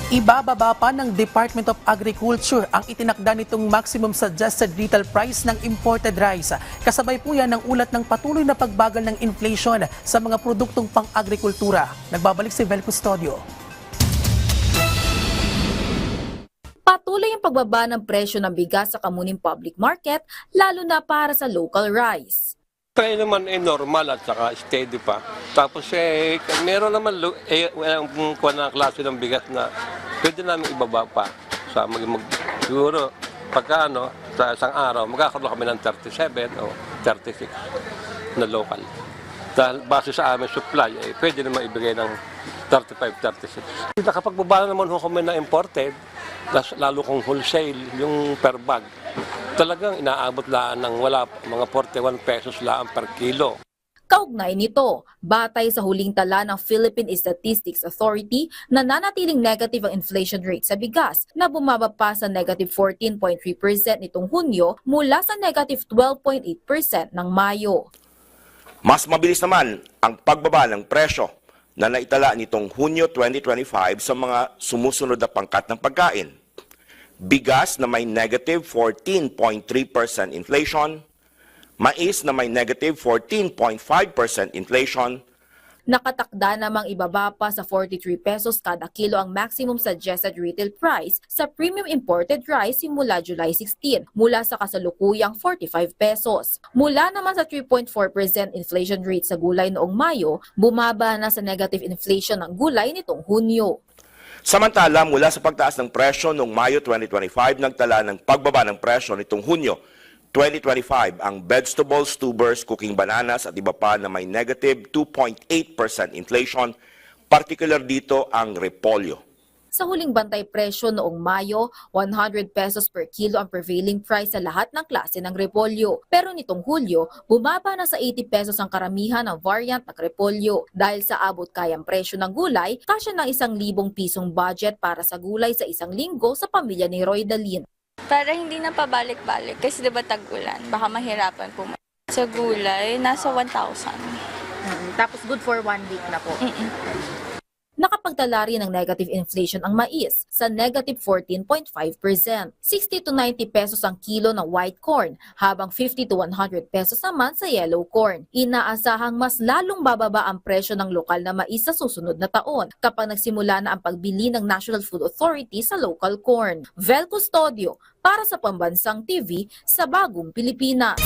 Ibababa pa ng Department of Agriculture ang itinakda nitong maximum suggested retail price ng imported rice. Kasabay po yan ng ulat ng patuloy na pagbagal ng inflation sa mga produktong pang-agrikultura. Nagbabalik si Vel Custodio. Patuloy ang pagbaba ng presyo ng bigas sa kamuning public market, lalo na para sa local rice. Try naman normal at saka steady pa. Tapos meron naman kuha na klase ng bigas na pwede namin ibaba pa. Siguro pagka sa isang araw, magkakaroon kami ng 37 o 36 na local. Dahil base sa aming supply, pwede naman ibigay ng 35, 36. Nakapagbaba naman kami na imported, lalo kung wholesale, yung per bag. Talagang inaabot lang ng mga 41 pesos lang per kilo. Kaugnay nito, batay sa huling tala ng Philippine Statistics Authority, nananatiling negative ang inflation rate sa bigas na bumaba pa sa negative 14.3% nitong Hunyo mula sa negative 12.8% ng Mayo. Mas mabilis naman ang pagbaba ng presyo na naitala nitong Hunyo 2025 sa mga sumusunod na pangkat ng pagkain. Bigas na may negative 14.3% inflation, mais na may negative 14.5% inflation. Nakatakda namang ibaba pa sa 43 pesos kada kilo ang maximum suggested retail price sa premium imported rice simula July 16 mula sa kasalukuyang 45 pesos. Mula naman sa 3.4% inflation rate sa gulay noong Mayo, bumaba na sa negative inflation ng gulay nitong Hunyo. Samantala, mula sa pagtaas ng presyo noong Mayo 2025, nagtala ng pagbaba ng presyo nitong Hunyo 2025 ang vegetables, tubers, cooking bananas at iba pa na may negative 2.8% inflation, particular dito ang repolyo. Sa huling bantay presyo noong Mayo, 100 pesos per kilo ang prevailing price sa lahat ng klase ng repolyo. Pero nitong Hulyo, bumaba na sa 80 pesos ang karamihan ng variant ng repolyo. Dahil sa abot kayang presyo ng gulay, kasya ng 1,000 pisong budget para sa gulay sa isang linggo sa pamilya ni Roy Dalin. Para hindi na pabalik-balik kasi diba tag-ulan, baka mahirapan po. Sa gulay, nasa 1,000. Tapos good for 1 week na po. Nakapagtala rin ng negative inflation ang mais sa negative 14.5%. 60 to 90 pesos ang kilo ng white corn, habang 50 to 100 pesos naman sa yellow corn. Inaasahang mas lalong bababa ang presyo ng lokal na mais sa susunod na taon kapag nagsimula na ang pagbili ng National Food Authority sa local corn. Vel Custodio para sa Pambansang TV sa Bagong Pilipinas.